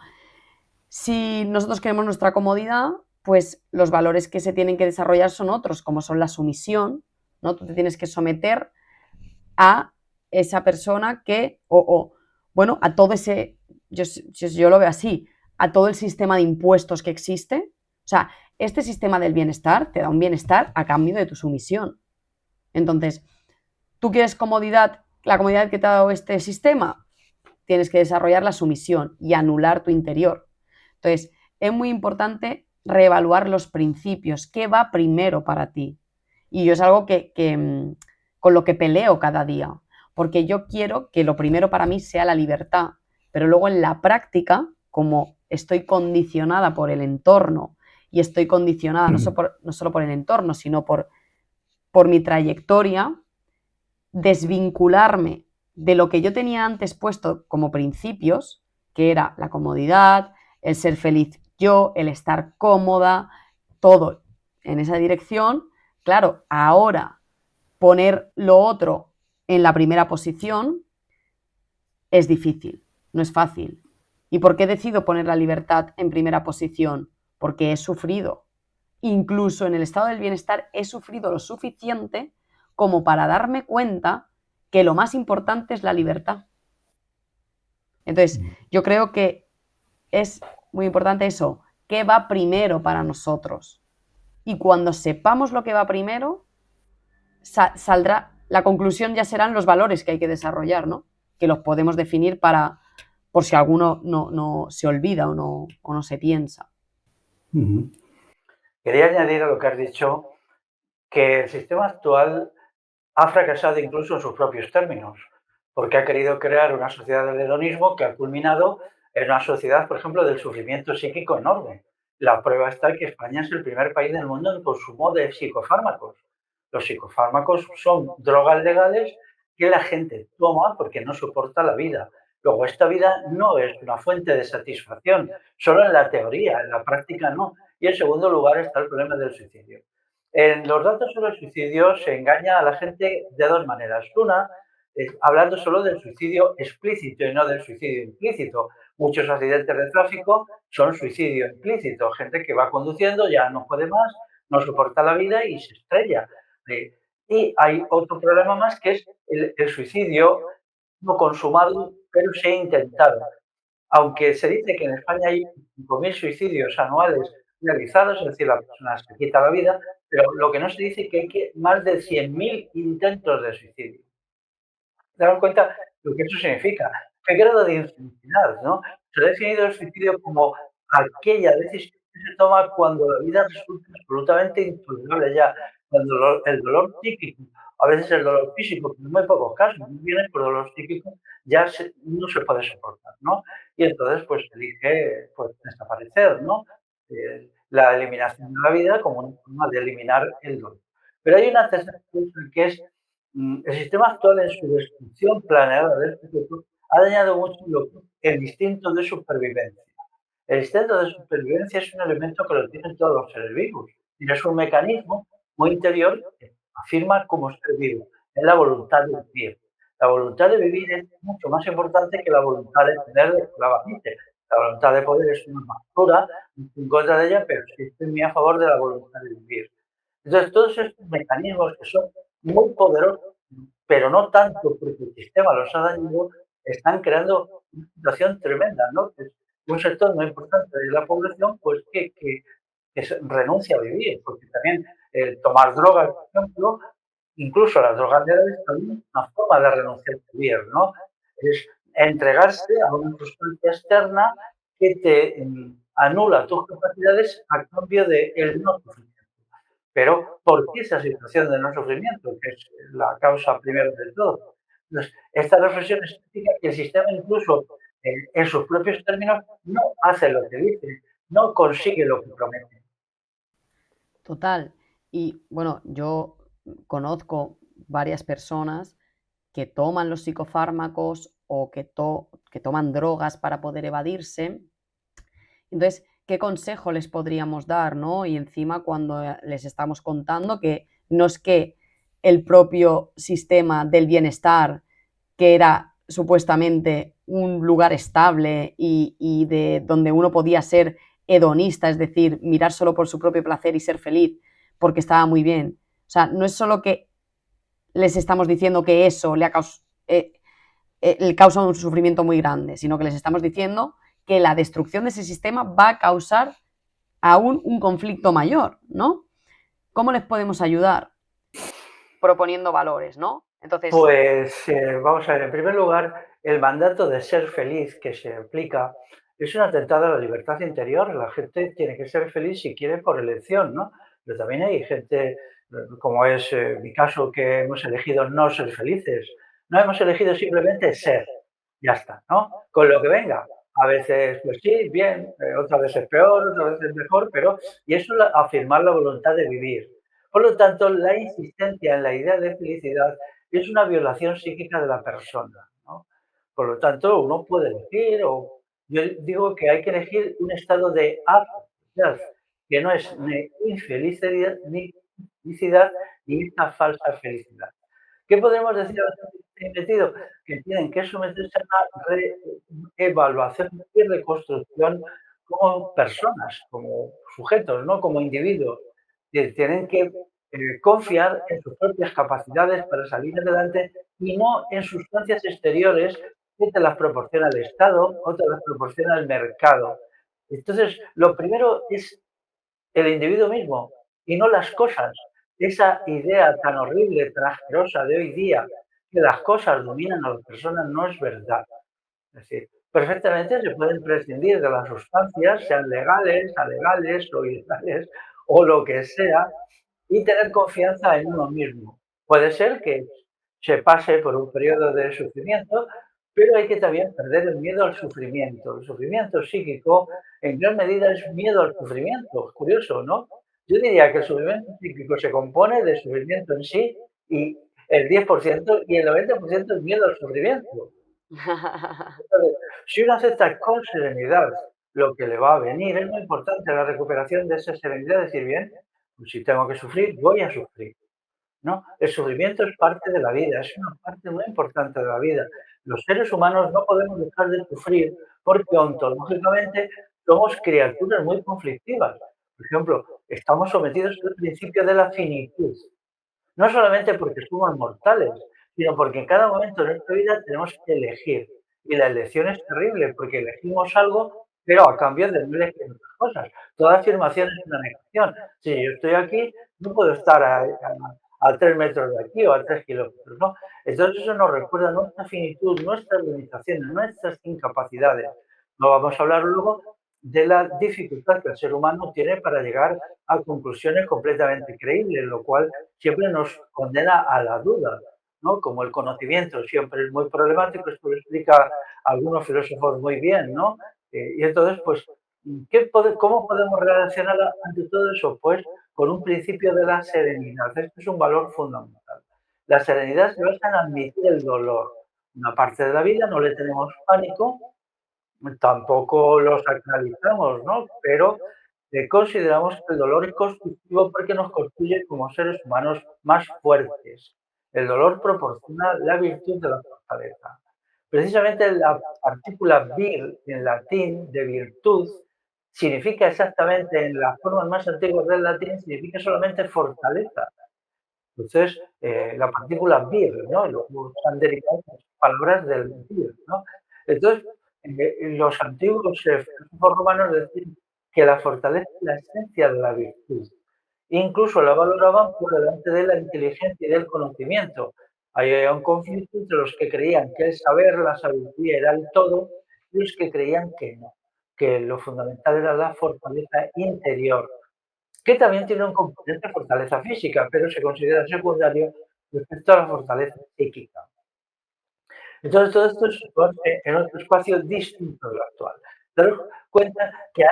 Si nosotros queremos nuestra comodidad, pues los valores que se tienen que desarrollar son otros, como son la sumisión, ¿no? Tú te tienes que someter a esa persona que, bueno, a todo ese, yo lo veo así, a todo el sistema de impuestos que existe. O sea, este sistema del bienestar te da un bienestar a cambio de tu sumisión. Entonces, ¿tú quieres comodidad, la comodidad que te ha dado este sistema? Tienes que desarrollar la sumisión y anular tu interior. Entonces, es muy importante reevaluar los principios. ¿Qué va primero para ti? Y yo es algo que con lo que peleo cada día, porque yo quiero que lo primero para mí sea la libertad, pero luego en la práctica, como estoy condicionada por el entorno y estoy condicionada no solo por el entorno, sino por mi trayectoria, desvincularme de lo que yo tenía antes puesto como principios, que era la comodidad, el ser feliz yo, el estar cómoda, todo en esa dirección. Claro, ahora poner lo otro en la primera posición es difícil, no es fácil. ¿Y por qué decido poner la libertad en primera posición? Porque he sufrido. Incluso en el estado del bienestar he sufrido lo suficiente como para darme cuenta que lo más importante es la libertad. Entonces, yo creo que es muy importante eso, ¿qué va primero para nosotros? Y cuando sepamos lo que va primero, saldrá, la conclusión ya serán los valores que hay que desarrollar, ¿no? Que los podemos definir por si alguno no se olvida o no se piensa. Quería añadir a lo que has dicho que el sistema actual ha fracasado incluso en sus propios términos, porque ha querido crear una sociedad del hedonismo que ha culminado en una sociedad, por ejemplo, del sufrimiento psíquico enorme. La prueba está que España es el primer país del mundo en consumo de psicofármacos. Los psicofármacos son drogas legales que la gente toma porque no soporta la vida. Luego, esta vida no es una fuente de satisfacción, solo en la teoría, en la práctica no. Y en segundo lugar está el problema del suicidio. En los datos sobre el suicidio se engaña a la gente de dos maneras. Una, hablando solo del suicidio explícito y no del suicidio implícito. Muchos accidentes de tráfico son suicidio implícito, gente que va conduciendo, ya no puede más, no soporta la vida y se estrella. Y hay otro problema más que es el suicidio no consumado, pero sí intentado. Aunque se dice que en España hay 5.000 suicidios anuales realizados, es decir, la persona se quita la vida, pero lo que no se dice es que hay más de 100.000 intentos de suicidio. Daros cuenta lo que eso significa. ¿Qué grado de infelicidad, no? Se ha definido el suicidio como aquella decisión que se toma cuando la vida resulta absolutamente intolerable ya, cuando el dolor psíquico, a veces el dolor físico, pero en muy pocos casos, viene por dolor psíquico, ya no se puede soportar, ¿no? Y entonces, pues elige pues, desaparecer, ¿no? La eliminación de la vida como una forma de eliminar el dolor. Pero hay una tercera cosa que es el sistema actual en su destrucción planeada del futuro ha dañado mucho el instinto de supervivencia. El instinto de supervivencia es un elemento que lo tienen todos los seres vivos y es un mecanismo muy interior que afirma cómo ser vivo, es la voluntad de vivir. La voluntad de vivir es mucho más importante que la voluntad de tener exclusivamente. La voluntad de poder es una factura en contra de ella, pero sí estoy muy a favor de la voluntad de vivir. Entonces, todos estos mecanismos que son muy poderosos, pero no tanto porque el sistema los ha dañado, están creando una situación tremenda, ¿no? Que es un sector muy importante de la población, pues que renuncia a vivir, porque también tomar drogas, por ejemplo, incluso las drogas legales, también es una forma de renunciar a vivir, ¿no? Es entregarse a una sustancia externa que te anula tus capacidades a cambio de el no sufrimiento. Pero, ¿por qué esa situación de no sufrimiento? Que es la causa primero de todo. Entonces, esta reflexión explica que el sistema incluso en sus propios términos no hace lo que dice, no consigue lo que promete. Total. Y bueno, yo conozco varias personas que toman los psicofármacos o que toman drogas para poder evadirse. Entonces, ¿qué consejo les podríamos dar, no? Y encima cuando les estamos contando que no es que el propio sistema del bienestar, que era supuestamente un lugar estable y de donde uno podía ser hedonista, es decir, mirar solo por su propio placer y ser feliz porque estaba muy bien. O sea, no es solo que les estamos diciendo que eso le causa un sufrimiento muy grande, sino que les estamos diciendo que la destrucción de ese sistema va a causar aún un conflicto mayor, ¿no? ¿Cómo les podemos ayudar? Proponiendo valores, ¿no? Entonces, Pues vamos a ver, en primer lugar, el mandato de ser feliz que se aplica es un atentado a la libertad interior. La gente tiene que ser feliz si quiere por elección, ¿no? Pero también hay gente, como es mi caso, que hemos elegido no ser felices. No hemos elegido simplemente ser, ya está, ¿no? Con lo que venga. A veces, pues sí, bien, otras veces peor, otras veces mejor, pero, y eso es afirmar la voluntad de vivir. Por lo tanto, la insistencia en la idea de felicidad es una violación psíquica de la persona, ¿no? Por lo tanto, uno puede elegir, o yo digo que hay que elegir un estado de afelicidad, que no es ni infelicidad, ni felicidad, ni esta falsa felicidad. ¿Qué podemos decir a la gente que está metido? Que tienen que someterse a una evaluación y reconstrucción como personas, como sujetos, ¿no? Como individuos. Que tienen que confiar en sus propias capacidades para salir adelante y no en sustancias exteriores que te las proporciona el Estado o te las proporciona el mercado. Entonces, lo primero es el individuo mismo y no las cosas. Esa idea tan horrible, tan asquerosa de hoy día, que las cosas dominan a las personas, no es verdad. Es decir, perfectamente se pueden prescindir de las sustancias, sean legales, alegales o ilegales, o lo que sea, y tener confianza en uno mismo. Puede ser que se pase por un periodo de sufrimiento, pero hay que también perder el miedo al sufrimiento. El sufrimiento psíquico, en gran medida, es miedo al sufrimiento. Es curioso, ¿no? Yo diría que el sufrimiento psíquico se compone de sufrimiento en sí y el 10% y el 90% es miedo al sufrimiento. Entonces, si uno acepta con serenidad lo que le va a venir, es muy importante la recuperación de esa serenidad, decir, bien, pues si tengo que sufrir, voy a sufrir, ¿no? El sufrimiento es parte de la vida, es una parte muy importante de la vida. Los seres humanos no podemos dejar de sufrir porque ontológicamente somos criaturas muy conflictivas. Por ejemplo, estamos sometidos al principio de la finitud. No solamente porque somos mortales, sino porque en cada momento de nuestra vida tenemos que elegir. Y la elección es terrible porque elegimos algo, pero a cambio de no elegir otras cosas. Toda afirmación es una negación. Si yo estoy aquí, no puedo estar a 3 metros de aquí o a 3 kilómetros, ¿no? Entonces eso nos recuerda nuestra finitud, nuestras limitaciones, nuestras incapacidades. No vamos a hablar luego de la dificultad que el ser humano tiene para llegar a conclusiones completamente creíbles, lo cual siempre nos condena a la duda, ¿no? Como el conocimiento siempre es muy problemático, esto lo explica algunos filósofos muy bien, ¿no? Y entonces, pues, ¿cómo podemos reaccionar ante todo eso? Pues con un principio de la serenidad. Este es un valor fundamental. La serenidad se basa en admitir el dolor. Una parte de la vida no le tenemos pánico, tampoco lo sacralizamos, ¿no? Pero consideramos que el dolor es constructivo porque nos construye como seres humanos más fuertes. El dolor proporciona la virtud de la fortaleza. Precisamente la partícula vir en latín de virtud significa exactamente en las formas más antiguas del latín, significa solamente fortaleza. Entonces, la partícula vir, ¿no? Los han derivado palabras del vir, ¿no? Entonces, Los antiguos filósofos romanos decían que la fortaleza es la esencia de la virtud. Incluso la valoraban por delante de la inteligencia y del conocimiento. Había un conflicto entre los que creían que el saber, la sabiduría era el todo, y los que creían que no, que lo fundamental era la fortaleza interior, que también tiene un componente de fortaleza física, pero se considera secundario respecto a la fortaleza psíquica. Entonces, todo esto es situarse en otro espacio distinto del actual. Daros cuenta que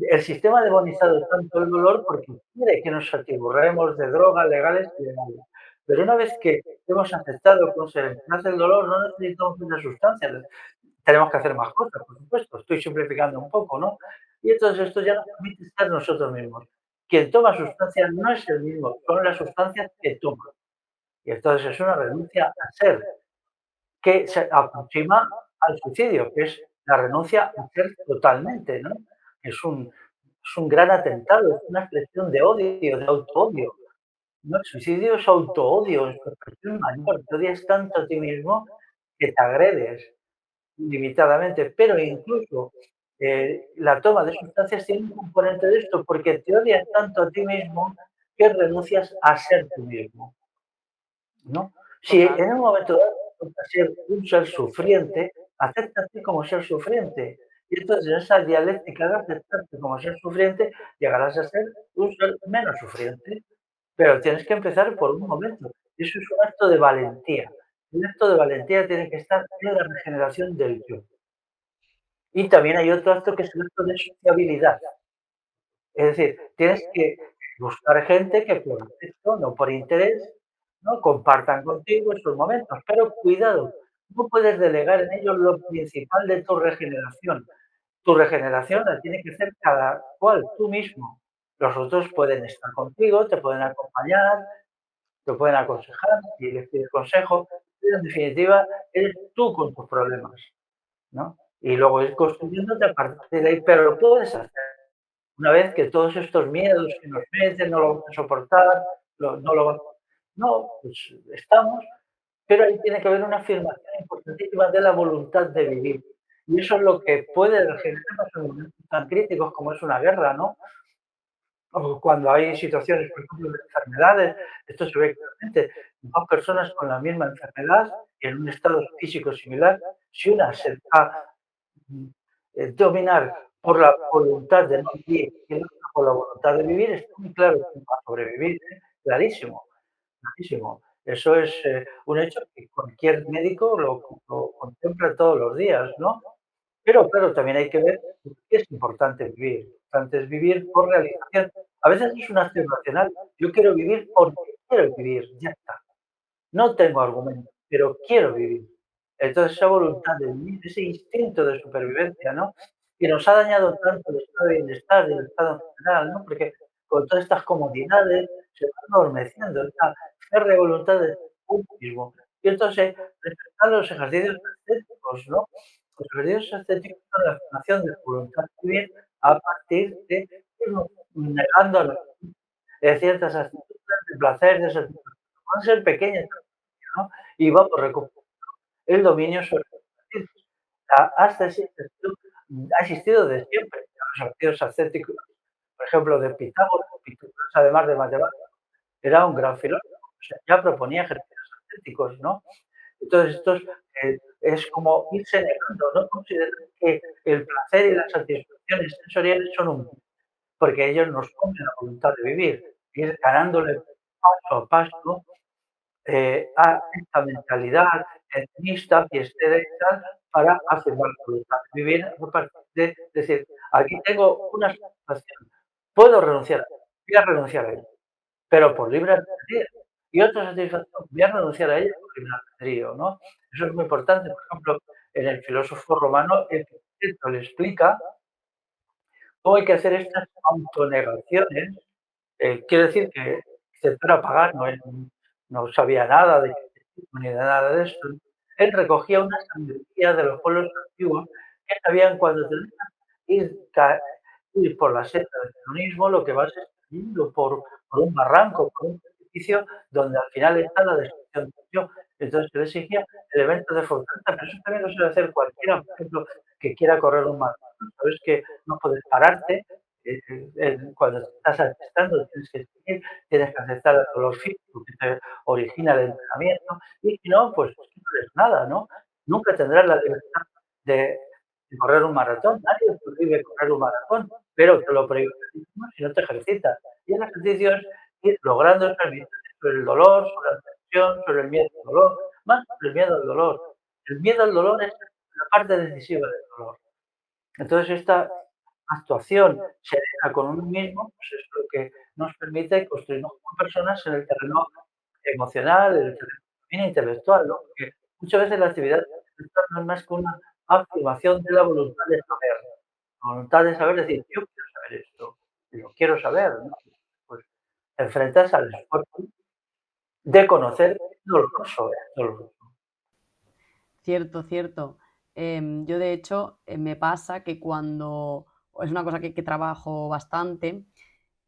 el sistema ha demonizado tanto el dolor porque quiere que nos atiborremos de drogas legales y ilegales. Pero una vez que hemos aceptado con serenidad el dolor, no necesitamos una sustancia. Tenemos que hacer más cosas, por supuesto. Estoy simplificando un poco, ¿no? Y entonces esto ya nos permite ser nosotros mismos. Quien toma sustancias no es el mismo, son las sustancias que toma. Y entonces es una renuncia a ser que se aproxima al suicidio, que es la renuncia a ser totalmente, ¿no? Es un gran atentado, es una expresión de odio, de autoodio, ¿no? El suicidio es autoodio en su expresión mayor, te odias tanto a ti mismo que te agredes limitadamente, pero incluso la toma de sustancias tiene un componente de esto, porque te odias tanto a ti mismo que renuncias a ser tú mismo, ¿no? Si Total. en un momento dado toca ser un ser sufriente, acéptate como ser sufriente. Y entonces en esa dialéctica de aceptarte como ser sufriente, llegarás a ser un ser menos sufriente. Pero tienes que empezar por un momento. Y eso es un acto de valentía. Un acto de valentía tiene que estar en la regeneración del yo. Y también hay otro acto que es el acto de sociabilidad. Es decir, tienes que buscar gente que por afecto, no por interés, ¿no? Compartan contigo esos momentos, pero cuidado, no puedes delegar en ellos lo principal de tu regeneración. Tu regeneración la tiene que hacer cada cual, tú mismo. Los otros pueden estar contigo, te pueden acompañar, te pueden aconsejar, si les pides consejo, pero en definitiva eres tú con tus problemas, ¿no? Y luego ir construyéndote a partir de ahí, pero lo puedes hacer. Una vez que todos estos miedos que nos meten, no lo vamos a soportar, no lo vamos, no, pues estamos, pero ahí tiene que haber una afirmación importantísima de la voluntad de vivir. Y eso es lo que puede regenerarnos en momentos tan críticos como es una guerra, ¿no? O cuando hay situaciones, por ejemplo, de enfermedades, esto se ve claramente, dos personas con la misma enfermedad y en un estado físico similar, si una se deja mm, dominar por la voluntad de no vivir y la otra por la voluntad de vivir, está muy claro quién va a sobrevivir, ¿eh? Clarísimo, clarísimo. Eso es un hecho que cualquier médico lo contempla todos los días, ¿no? Pero claro, también hay que ver por qué es importante vivir. Importante es vivir por realización. A veces es una acción racional. Yo quiero vivir porque quiero vivir, ya está. No tengo argumento, pero quiero vivir. Entonces, esa voluntad de vivir, ese instinto de supervivencia, ¿no? Que nos ha dañado tanto el estado de bienestar y el estado en general, ¿no? Porque con todas estas comodidades se va adormeciendo esa férrea voluntad de ser uno mismo. Y entonces, respecto a los ejercicios ascéticos, ¿no? Los ejercicios ascéticos son la afirmación de la voluntad de vivir a partir de irnos negando a ciertas actitudes de placer, de satisfacción. Van a ser pequeñas, ¿no? Y vamos recuperando el dominio sobre los sentidos. Hasta ese sentido ha existido desde siempre. Los ejercicios ascéticos, por ejemplo, de Pitágoras. Pitágoras, además de matemático, era un gran filósofo, o sea, ya proponía ejercicios ascéticos, ¿no? Entonces, estos es como irse negando, no considerar que el placer y las satisfacciones sensoriales son un porque ellos nos comen la voluntad de vivir, ir ganándole paso a paso a esta mentalidad hedonista, fiestera y tal, para afirmar la voluntad de vivir a partir de decir, aquí tengo una satisfacción, puedo renunciar a ella, voy a renunciar a ella, pero por libre albedrío. Y otra satisfacción, voy a renunciar a ella por libre albedrío, ¿no? Eso es muy importante. Por ejemplo, en el filósofo romano Epicteto le explica cómo hay que hacer estas autonegaciones. Quiere decir que Epicteto era pagano, él no sabía nada de cristianismo ni de nada de esto. Él recogía una sabiduría de los pueblos antiguos que sabían cuando te dejas ir por la senda del hedonismo, lo que vas es yendo por un barranco, por un precipicio donde al final está la destrucción del yo. Entonces, se le exigía elementos de fortaleza, pero eso también lo suele hacer cualquiera, por ejemplo, que quiera correr un maratón. Sabes que no puedes pararte, cuando estás asestando tienes que seguir, tienes que aceptar el dolor físico que te origina el entrenamiento, y si no, pues no eres nada, ¿no? Nunca tendrás la libertad de correr un maratón, nadie te prohíbe correr un maratón, pero te lo prohíbe si no te ejercitas. Y el ejercicio es ir logrando esas victorias sobre el dolor, sobre la tensión, sobre el miedo al dolor, más sobre el miedo al dolor. El miedo al dolor es la parte decisiva del dolor. Entonces, esta actuación serena con uno mismo, pues es lo que nos permite construirnos como personas en el terreno emocional, en el terreno también intelectual, ¿no? Porque muchas veces la actividad intelectual no es más que una afirmación de la voluntad de saber. La voluntad de saber decir: "Yo quiero saber esto, y lo quiero saber", ¿no? Pues te enfrentas al esfuerzo de conocer, es doloroso, es doloroso. Cierto, cierto. Yo de hecho me pasa que cuando, es una cosa que trabajo bastante,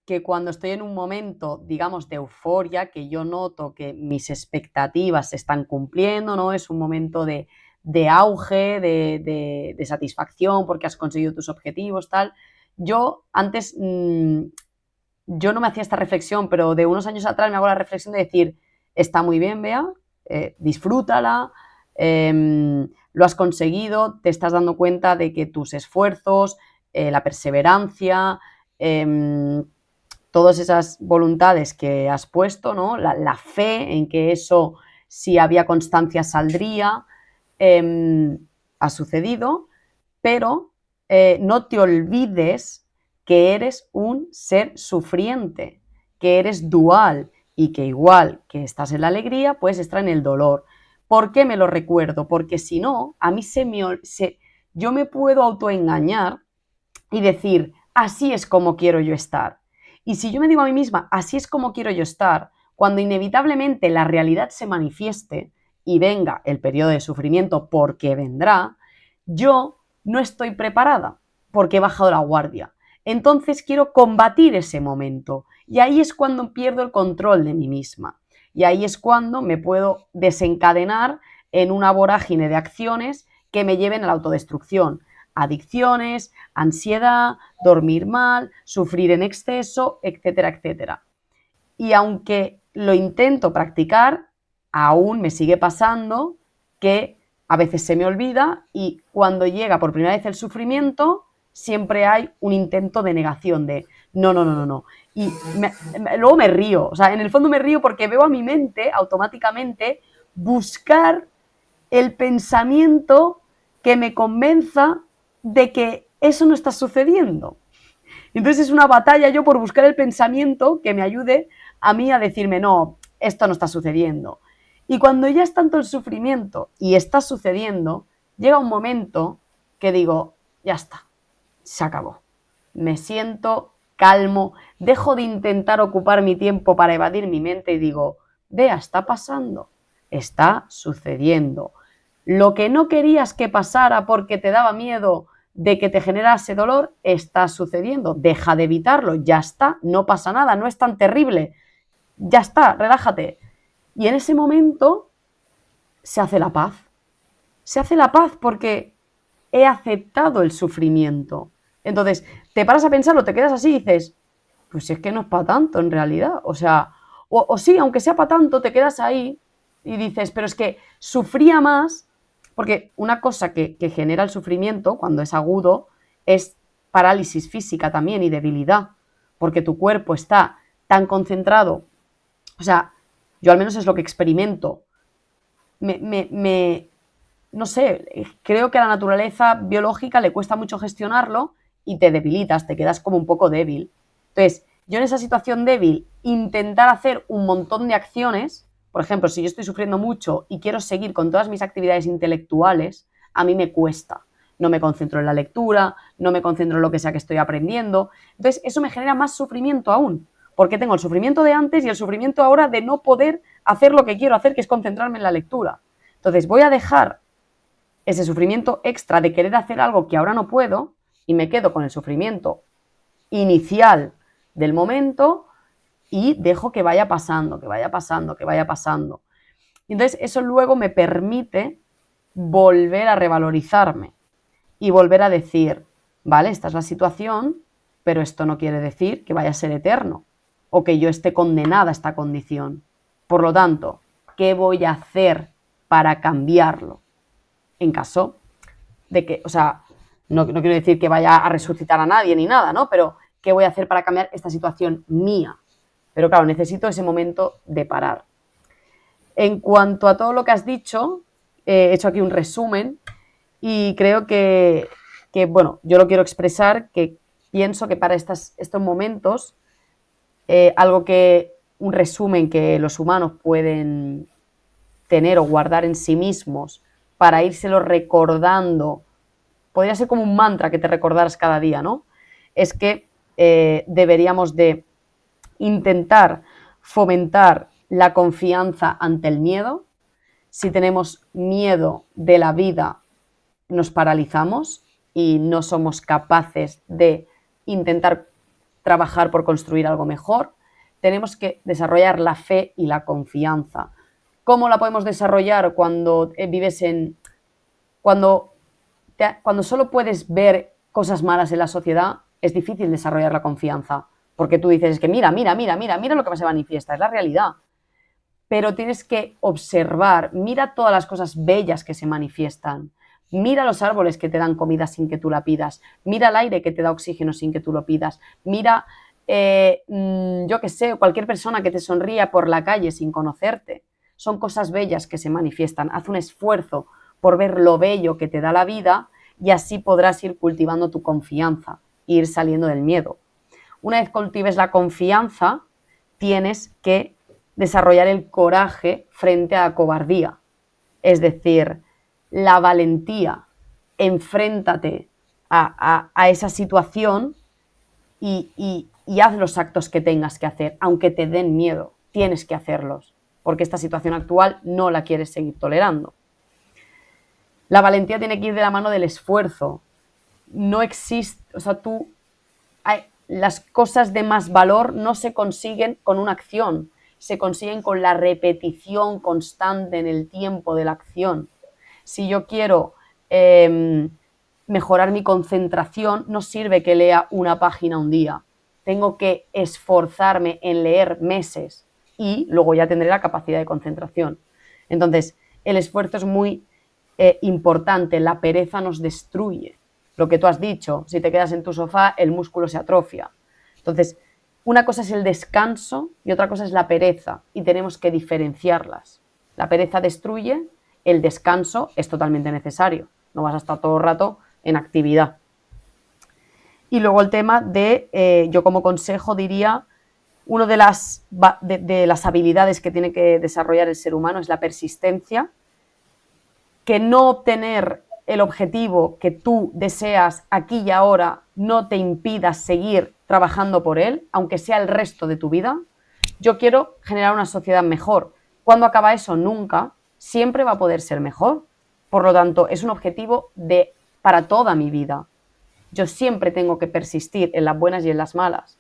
que cuando estoy en un momento, digamos, de euforia, que yo noto que mis expectativas se están cumpliendo, ¿no? Es un momento de auge, de satisfacción porque has conseguido tus objetivos, tal. Yo antes, yo no me hacía esta reflexión, pero de unos años atrás me hago la reflexión de decir, está muy bien, Bea, disfrútala, lo has conseguido, te estás dando cuenta de que tus esfuerzos, la perseverancia, todas esas voluntades que has puesto, ¿no? La fe en que eso, si había constancia, saldría, ha sucedido, pero no te olvides que eres un ser sufriente, que eres dual y que igual que estás en la alegría, puedes estar en el dolor. ¿Por qué me lo recuerdo? Porque si no, a mí yo me puedo autoengañar y decir, así es como quiero yo estar. Y si yo me digo a mí misma, así es como quiero yo estar, cuando inevitablemente la realidad se manifieste y venga el periodo de sufrimiento, porque vendrá, yo no estoy preparada porque he bajado la guardia. Entonces quiero combatir ese momento y ahí es cuando pierdo el control de mí misma. Y ahí es cuando me puedo desencadenar en una vorágine de acciones que me lleven a la autodestrucción. Adicciones, ansiedad, dormir mal, sufrir en exceso, etcétera, etcétera. Y aunque lo intento practicar, aún me sigue pasando que a veces se me olvida y cuando llega por primera vez el sufrimiento, siempre hay un intento de negación, de no, no, no, no, no. Y luego me río, o sea, en el fondo me río porque veo a mi mente automáticamente buscar el pensamiento que me convenza de que eso no está sucediendo. Entonces es una batalla yo por buscar el pensamiento que me ayude a mí a decirme, no, esto no está sucediendo. Y cuando ya es tanto el sufrimiento y está sucediendo, llega un momento que digo, ya está, se acabó. Me siento calmo, dejo de intentar ocupar mi tiempo para evadir mi mente y digo, vea, está pasando, está sucediendo. Lo que no querías que pasara porque te daba miedo de que te generase dolor, está sucediendo. Deja de evitarlo, ya está, no pasa nada, no es tan terrible. Ya está, relájate. Y en ese momento se hace la paz. Se hace la paz porque he aceptado el sufrimiento. Entonces, te paras a pensarlo, te quedas así y dices, pues es que no es para tanto en realidad. O sea, o sí, aunque sea para tanto, te quedas ahí y dices, pero es que sufría más, porque una cosa que genera el sufrimiento cuando es agudo es parálisis física también y debilidad, porque tu cuerpo está tan concentrado, o sea, yo al menos es lo que experimento, no sé, creo que a la naturaleza biológica le cuesta mucho gestionarlo y te debilitas, te quedas como un poco débil. Entonces, yo en esa situación débil, intentar hacer un montón de acciones, por ejemplo, si yo estoy sufriendo mucho y quiero seguir con todas mis actividades intelectuales, a mí me cuesta. No me concentro en la lectura, no me concentro en lo que sea que estoy aprendiendo. Entonces, eso me genera más sufrimiento aún, porque tengo el sufrimiento de antes y el sufrimiento ahora de no poder hacer lo que quiero hacer, que es concentrarme en la lectura. Entonces, voy a dejar ese sufrimiento extra de querer hacer algo que ahora no puedo y me quedo con el sufrimiento inicial del momento y dejo que vaya pasando, que vaya pasando, que vaya pasando. Entonces eso luego me permite volver a revalorizarme y volver a decir, vale, esta es la situación, pero esto no quiere decir que vaya a ser eterno o que yo esté condenada a esta condición. Por lo tanto, ¿qué voy a hacer para cambiarlo? En caso de que, o sea, no quiero decir que vaya a resucitar a nadie ni nada, ¿no? Pero ¿qué voy a hacer para cambiar esta situación mía? Pero claro, necesito ese momento de parar. En cuanto a todo lo que has dicho, he hecho aquí un resumen y creo que bueno, yo lo quiero expresar, que pienso que para estos momentos, un resumen que los humanos pueden tener o guardar en sí mismos para írselo recordando, podría ser como un mantra que te recordaras cada día, ¿no? Es que deberíamos de intentar fomentar la confianza ante el miedo. Si tenemos miedo de la vida, nos paralizamos y no somos capaces de intentar trabajar por construir algo mejor. Tenemos que desarrollar la fe y la confianza. ¿Cómo la podemos desarrollar cuando vives en... Cuando solo puedes ver cosas malas en la sociedad, es difícil desarrollar la confianza. Porque tú dices, es que mira lo que se manifiesta, es la realidad. Pero tienes que observar, mira todas las cosas bellas que se manifiestan. Mira los árboles que te dan comida sin que tú la pidas. Mira el aire que te da oxígeno sin que tú lo pidas. Mira, yo qué sé, cualquier persona que te sonría por la calle sin conocerte. Son cosas bellas que se manifiestan. Haz un esfuerzo por ver lo bello que te da la vida y así podrás ir cultivando tu confianza e ir saliendo del miedo. Una vez cultives la confianza, tienes que desarrollar el coraje frente a la cobardía. Es decir, la valentía. Enfréntate a esa situación y haz los actos que tengas que hacer, aunque te den miedo. Tienes que hacerlos, porque esta situación actual no la quieres seguir tolerando. La valentía tiene que ir de la mano del esfuerzo. No existe, o sea, las cosas de más valor no se consiguen con una acción, se consiguen con la repetición constante en el tiempo de la acción. Si yo quiero mejorar mi concentración, no sirve que lea una página un día. Tengo que esforzarme en leer meses y luego ya tendré la capacidad de concentración. Entonces, el esfuerzo es muy importante. La pereza nos destruye. Lo que tú has dicho, si te quedas en tu sofá, el músculo se atrofia. Entonces, una cosa es el descanso y otra cosa es la pereza y tenemos que diferenciarlas. La pereza destruye, el descanso es totalmente necesario. No vas a estar todo el rato en actividad. Y luego el tema de, yo como consejo diría, una de las habilidades que tiene que desarrollar el ser humano es la persistencia, que no obtener el objetivo que tú deseas aquí y ahora no te impida seguir trabajando por él, aunque sea el resto de tu vida. Yo quiero generar una sociedad mejor. ¿Cuándo acaba eso? Nunca. Siempre va a poder ser mejor. Por lo tanto, es un objetivo para toda mi vida. Yo siempre tengo que persistir en las buenas y en las malas.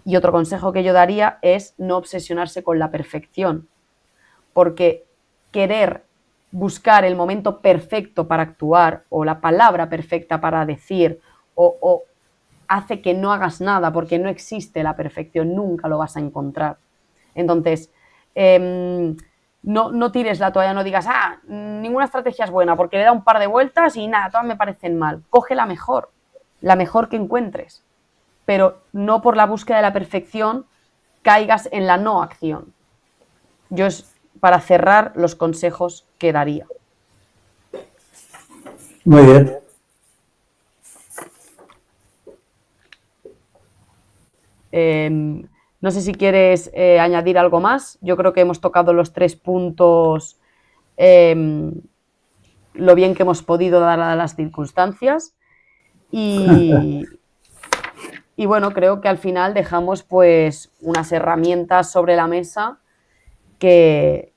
Y otro consejo que yo daría es no obsesionarse con la perfección, porque querer buscar el momento perfecto para actuar o la palabra perfecta para decir o hace que no hagas nada porque no existe la perfección, nunca lo vas a encontrar. Entonces, no tires la toalla, no digas, ninguna estrategia es buena porque le da un par de vueltas y nada, todas me parecen mal. Coge la mejor que encuentres, pero no por la búsqueda de la perfección caigas en la no acción. Yo para cerrar los consejos que daría. Muy bien. No sé si quieres añadir algo más. Yo creo que hemos tocado los 3 puntos lo bien que hemos podido dadas las circunstancias y bueno, creo que al final dejamos pues unas herramientas sobre la mesa que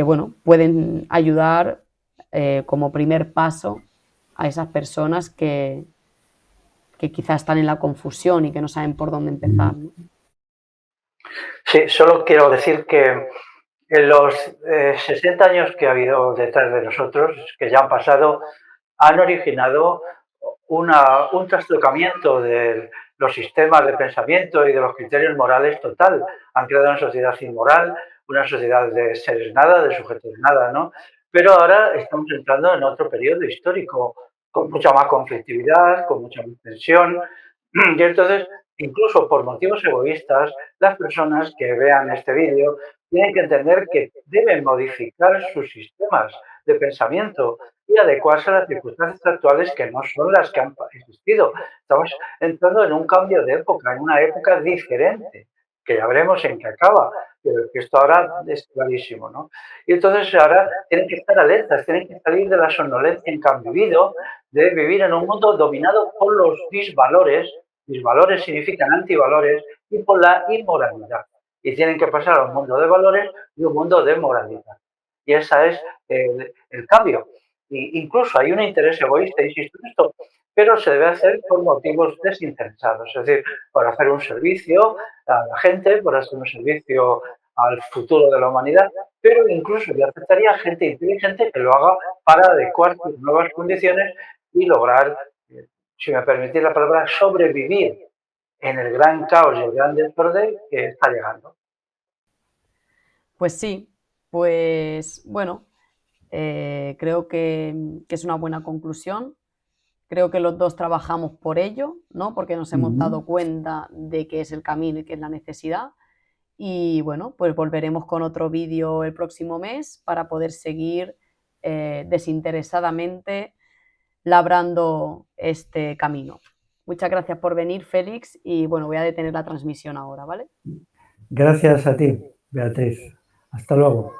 bueno, pueden ayudar como primer paso a esas personas que quizás están en la confusión y que no saben por dónde empezar, ¿no? Sí, solo quiero decir que En los 60 años que ha habido detrás de nosotros, que ya han pasado, han originado un trastocamiento de los sistemas de pensamiento y de los criterios morales total. Han creado una sociedad inmoral, una sociedad de seres nada, de sujetos nada, ¿no? Pero ahora estamos entrando en otro periodo histórico, con mucha más conflictividad, con mucha más tensión, y entonces, incluso por motivos egoístas, las personas que vean este vídeo tienen que entender que deben modificar sus sistemas de pensamiento y adecuarse a las circunstancias actuales que no son las que han existido. Estamos entrando en un cambio de época, en una época diferente, que ya veremos en qué acaba, pero que esto ahora es clarísimo, ¿no? Y entonces ahora tienen que estar alertas, tienen que salir de la somnolencia en que han vivido, de vivir en un mundo dominado por los disvalores, disvalores significan antivalores, y por la inmoralidad. Y tienen que pasar a un mundo de valores y un mundo de moralidad. Y ese es el cambio. Y incluso hay un interés egoísta, insisto en esto, pero se debe hacer por motivos desinteresados, es decir, por hacer un servicio a la gente, por hacer un servicio al futuro de la humanidad, pero incluso yo aceptaría gente inteligente que lo haga para adecuar sus nuevas condiciones y lograr, si me permitís la palabra, sobrevivir en el gran caos y el gran desorden que está llegando. Pues sí, pues bueno, creo que es una buena conclusión. Creo que los dos trabajamos por ello, ¿no? Porque nos hemos dado cuenta de que es el camino y que es la necesidad. Y bueno, pues volveremos con otro vídeo el próximo mes para poder seguir desinteresadamente labrando este camino. Muchas gracias por venir, Félix, y bueno, voy a detener la transmisión ahora, ¿vale? Gracias a ti, Beatriz. Hasta luego.